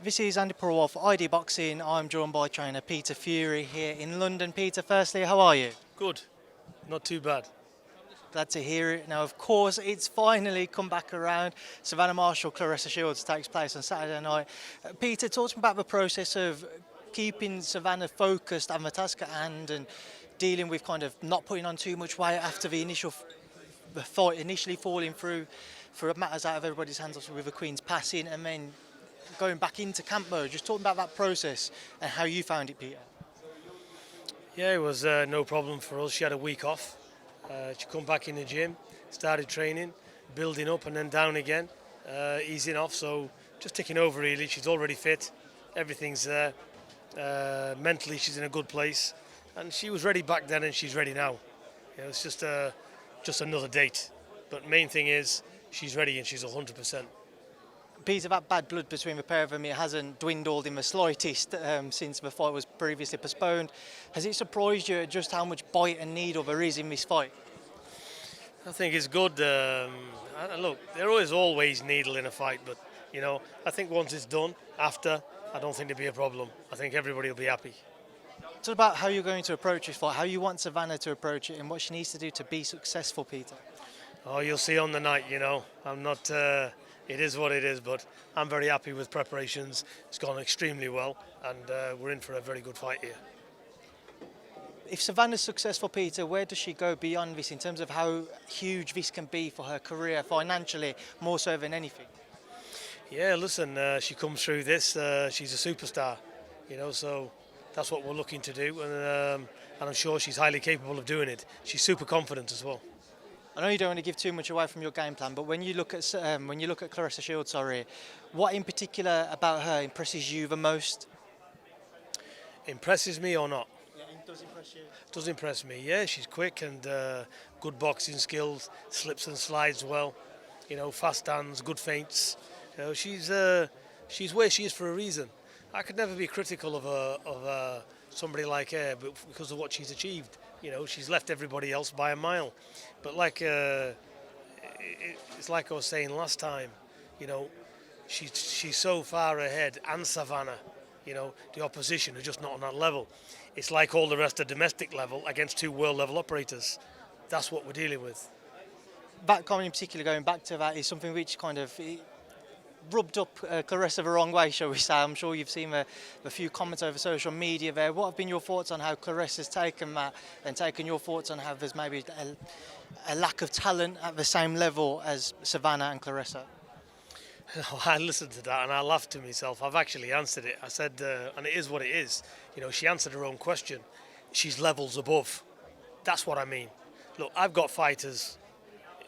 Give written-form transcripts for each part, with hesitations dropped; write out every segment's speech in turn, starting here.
This is Andi Purewal for ID Boxing. I'm joined by trainer Peter Fury here in London. Peter, firstly, how are you? Good, not too bad. Glad to hear it. Now, of course, it's finally come back around. Savannah Clarissa Shields takes place on Saturday night. Peter, talk to me about the process of keeping Savannah focused on the task at hand and dealing with kind of not putting on too much weight after the fight initially falling through for matters out of everybody's hands, obviously with the Queen's passing, and then going back into camp mode. Just talking about that process and how you found it, Peter. Yeah, it was no problem for us. She had a week off. She come back in the gym, started training, building up and then down again, easing off. So just taking over really. She's already fit. Everything's there. Mentally, she's in a good place, and she was ready back then, and she's ready now. You know, it's just another date. But main thing is she's ready and she's 100%. Peter, that bad blood between the pair of them, it hasn't dwindled in the slightest since the fight was previously postponed. Has it surprised you at just how much bite and needle there is in this fight? I think it's good. Look, there is always needle in a fight, but you know, I think once it's done, after, I don't think there'll be a problem. I think everybody will be happy. It's about how you're going to approach this fight, how you want Savannah to approach it, and what she needs to do to be successful, Peter. Oh, you'll see on the night. You know, I'm not. It is what it is, but I'm very happy with preparations. It's gone extremely well, and we're in for a very good fight here. If Savannah's successful, Peter, where does she go beyond this in terms of how huge this can be for her career financially, more so than anything? Yeah, listen, she comes through this. She's a superstar, you know, so that's what we're looking to do, and I'm sure she's highly capable of doing it. She's super confident as well. I know you don't want to give too much away from your game plan, but when you look at Claressa Shields, what in particular about her impresses you the most? Impresses me or not? Yeah, it does impress you. Does impress me. Yeah, she's quick and good boxing skills, slips and slides well. You know, fast hands, good feints. You know, she's where she is for a reason. I could never be critical of somebody like her, but because of what she's achieved. You know, she's left everybody else by a mile. But like it's like I was saying last time, you know, she's so far ahead, and Savannah, you know, the opposition are just not on that level. It's like all the rest of domestic level against two world level operators. That's what we're dealing with. That comment in particular, going back to that, is something which kind of rubbed up Claressa the wrong way, shall we say. I'm sure you've seen a few comments over social media there. What have been your thoughts on how Claressa's taken that, and taken your thoughts on how there's maybe a lack of talent at the same level as Savannah and Claressa? I listened to that and I laughed to myself. I've actually answered it. I said, and it is what it is. You know, she answered her own question. She's levels above. That's what I mean. Look, I've got fighters,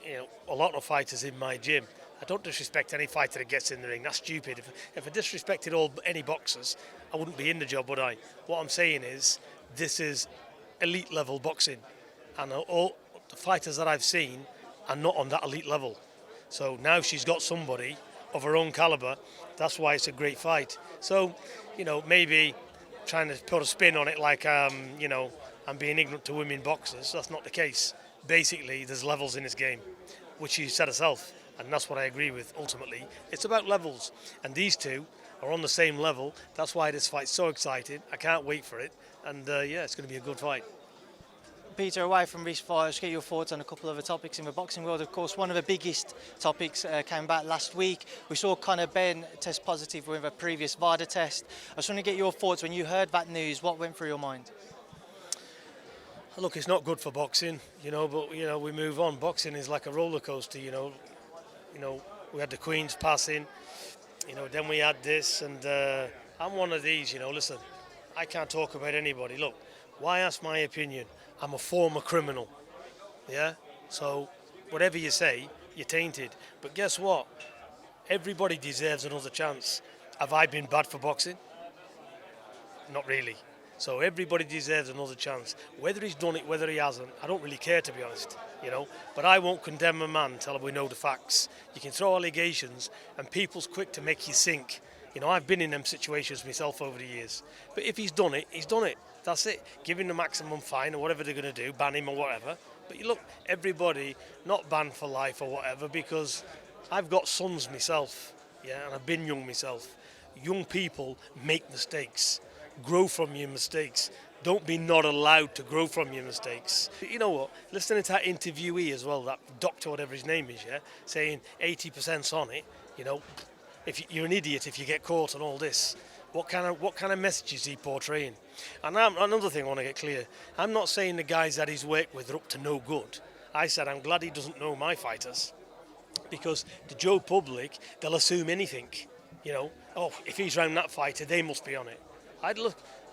you know, a lot of fighters in my gym. I don't disrespect any fighter that gets in the ring. That's stupid. If I disrespected any boxers, I wouldn't be in the job, would I? What I'm saying is, this is elite level boxing, and all the fighters that I've seen are not on that elite level. So now she's got somebody of her own caliber. That's why it's a great fight. So, you know, maybe trying to put a spin on it like, you know, I'm being ignorant to women boxers. That's not the case. Basically, there's levels in this game, which she said herself. And that's what I agree with, ultimately. It's about levels. And these two are on the same level. That's why this fight's so exciting. I can't wait for it. And, yeah, it's going to be a good fight. Peter, away from this fight, let's get your thoughts on a couple of other topics in the boxing world. Of course, one of the biggest topics came back last week. We saw Conor Ben test positive with a previous VADA test. I just want to get your thoughts. When you heard that news, what went through your mind? Look, it's not good for boxing, you know, but, you know, we move on. Boxing is like a roller coaster, you know. You know, we had the Queen's passing, you know, then we had this, and I'm one of these, you know, listen, I can't talk about anybody. Look, why ask my opinion? I'm a former criminal, yeah? So whatever you say, you're tainted. But guess what? Everybody deserves another chance. Have I been bad for boxing? Not really. So everybody deserves another chance. Whether he's done it, whether he hasn't, I don't really care, to be honest, you know. But I won't condemn a man until we know the facts. You can throw allegations and people's quick to make you sink. You know, I've been in them situations myself over the years. But if he's done it, he's done it. That's it. Give him the maximum fine or whatever they're going to do, ban him or whatever. But you look, everybody, not banned for life or whatever, because I've got sons myself, yeah, and I've been young myself. young people make mistakes. Grow from your mistakes. Don't be not allowed to grow from your mistakes. You know what? Listening to that interviewee as well, that doctor, whatever his name is, yeah, saying 80%'s on it. You know, if you're an idiot if you get caught on all this. What kind of message is he portraying? And another thing I want to get clear. I'm not saying the guys that he's worked with are up to no good. I said I'm glad he doesn't know my fighters, because the Joe public, they'll assume anything. You know, oh, if he's round that fighter, they must be on it.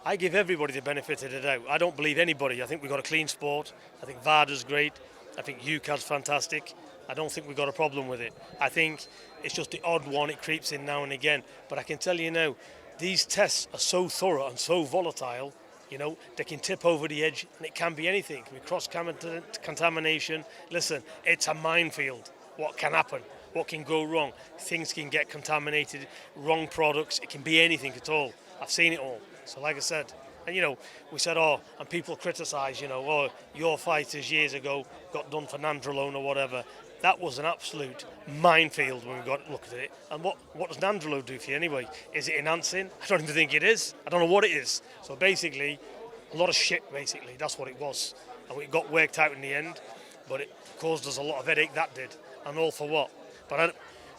I give everybody the benefit of the doubt. I don't believe anybody. I think we've got a clean sport. I think VADA's great. I think UKAD's fantastic. I don't think we've got a problem with it. I think it's just the odd one, it creeps in now and again. But I can tell you now, these tests are so thorough and so volatile, you know, they can tip over the edge, and it can be anything. It can be cross-contamination. Listen, it's a minefield. What can happen? What can go wrong? Things can get contaminated, wrong products. It can be anything at all. I've seen it all. So like I said, and you know, we said, oh, and people criticise, you know, oh, your fighters years ago got done for nandrolone or whatever. That was an absolute minefield when we got looked at it. And what does nandrolone do for you anyway? Is it enhancing? I don't even think it is. I don't know what it is. So basically, a lot of shit, basically. That's what it was. And it got worked out in the end, but it caused us a lot of headache, that did. And all for what? But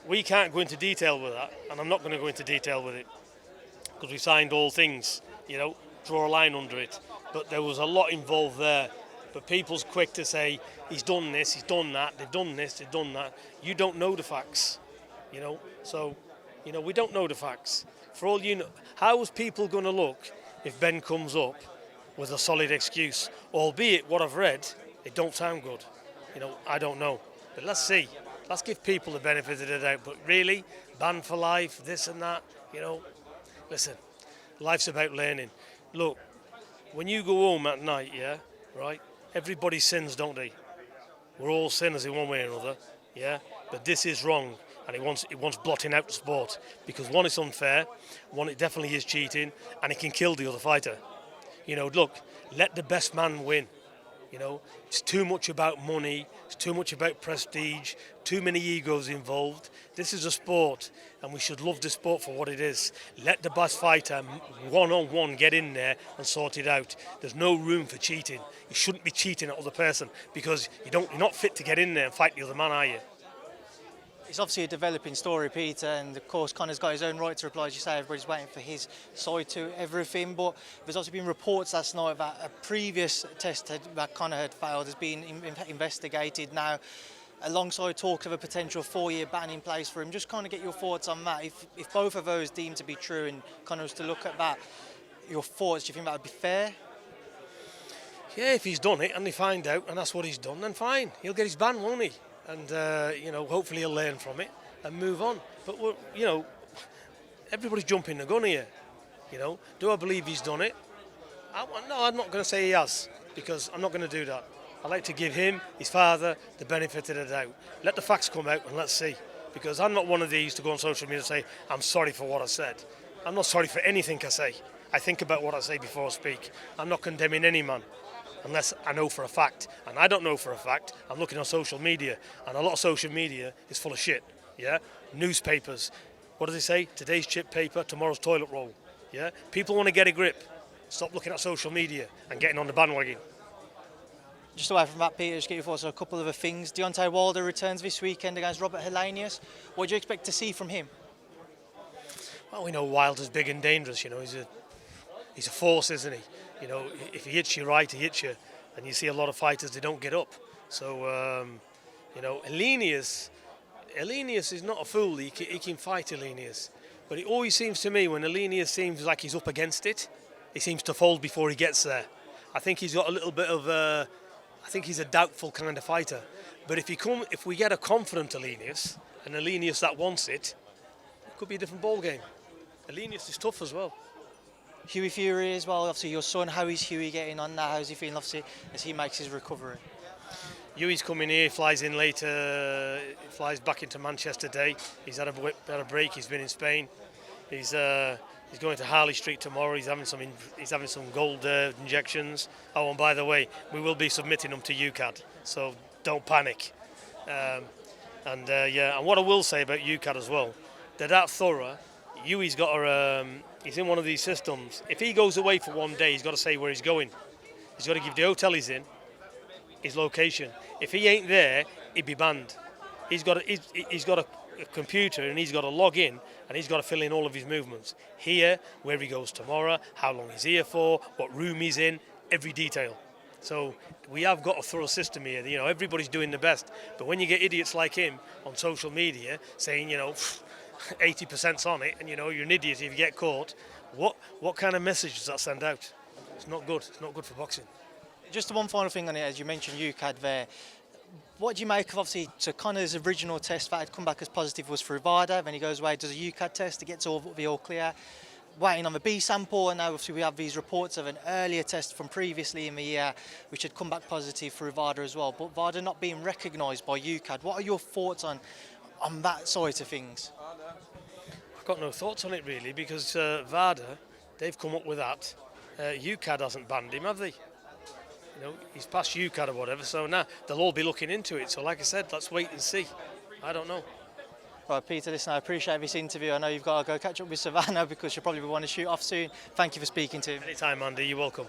we can't go into detail with that, and I'm not going to go into detail with it, because we signed all things, you know, draw a line under it. But there was a lot involved there. But people's quick to say, he's done this, he's done that, they've done this, they've done that. You don't know the facts, you know. So, you know, we don't know the facts. For all you know, how is people going to look if Ben comes up with a solid excuse? Albeit, what I've read, it don't sound good. You know, I don't know. But let's see. Let's give people the benefit of the doubt. But really, banned for life, this and that, you know. Listen, life's about learning. Look, when you go home at night, yeah, right, everybody sins, don't they? We're all sinners in one way or another, yeah? But this is wrong, and it wants blotting out the sport. Because one, it's unfair, one, it definitely is cheating, and it can kill the other fighter. You know, look, let the best man win. You know, it's too much about money, it's too much about prestige, too many egos involved. This is a sport, and we should love the sport for what it is. Let the best fighter one-on-one get in there and sort it out. There's no room for cheating. You shouldn't be cheating at other person, because you're not fit to get in there and fight the other man, are you? It's obviously a developing story, Peter, and of course Conor's got his own right to reply. As you say, everybody's waiting for his side to everything, but there's also been reports last night that a previous test that Conor had failed has been investigated now, alongside talk of a potential 4-year ban in place for him. Just kind of get your thoughts on that. If both of those deemed to be true and Conor was to look at that, your thoughts, do you think that would be fair? Yeah, if he's done it and they find out and that's what he's done, then fine. He'll get his ban, won't he? And, you know, hopefully he'll learn from it and move on. But, you know, everybody's jumping the gun here. You know, do I believe he's done it? No, I'm not going to say he has, because I'm not going to do that. I like to give him, his father, the benefit of the doubt. Let the facts come out and let's see. Because I'm not one of these to go on social media and say, I'm sorry for what I said. I'm not sorry for anything I say. I think about what I say before I speak. I'm not condemning any man, unless I know for a fact. And I don't know for a fact. I'm looking on social media, and a lot of social media is full of shit, yeah? Newspapers, what do they say? Today's chip paper, tomorrow's toilet roll, yeah? People want to get a grip. Stop looking at social media and getting on the bandwagon. Just away from that, Peter, just get your thoughts on a couple of other things. Deontay Wilder returns this weekend against Robert Helenius. What do you expect to see from him? Well, we know Wilder's big and dangerous, you know. He's a force, isn't he? You know, if he hits you right, he hits you. And you see a lot of fighters, they don't get up. So, you know, Helenius is not a fool. He can fight Helenius. But it always seems to me when Helenius seems like he's up against it, he seems to fold before he gets there. I think he's got a little bit of I think he's a doubtful kind of fighter. But if we get a confident Helenius, and Helenius that wants it, it could be a different ball game. Helenius is tough as well. Hughie Fury as well, obviously your son, how is Hughie getting on now? How's he feeling, obviously, as he makes his recovery? Hughie's coming here, flies in later, flies back into Manchester today. He's had a break, he's been in Spain. He's going to Harley Street tomorrow, he's having some gold injections. Oh, and by the way, we will be submitting them to UKAD, so don't panic. And what I will say about UKAD as well, they're that thorough Hughie's got he's in one of these systems. If he goes away for 1 day, he's got to say where he's going. He's got to give the hotel he's in, his location. If he ain't there, he'd be banned. He's got a computer and he's got to log in and he's got to fill in all of his movements. Here, where he goes tomorrow, how long he's here for, what room he's in, every detail. So we have got a thorough system here. You know, everybody's doing the best. But when you get idiots like him on social media saying, you know, 80%'s on it, and you know you're an idiot if you get caught, what kind of message does that send out? It's not good. It's not good for boxing. Just one final thing on it, as you mentioned UKAD there. What do you make of, obviously, so Conor's original test that had come back as positive was through VADA, then he goes away, does a UKAD test, it gets all clear, waiting on the B sample, and now obviously we have these reports of an earlier test from previously in the year which had come back positive through VADA as well, but VADA not being recognised by UKAD. What are your thoughts on that side of things? I've got no thoughts on it really, because VADA, they've come up with that. UKAD hasn't banned him, have they? You know, he's past UKAD or whatever, so now they'll all be looking into it. So like I said, let's wait and see. I don't know. Right, Peter, listen, I appreciate this interview. I know you've got to go catch up with Savannah because she'll probably want to shoot off soon. Thank you for speaking to him. Anytime, Andy, you're welcome.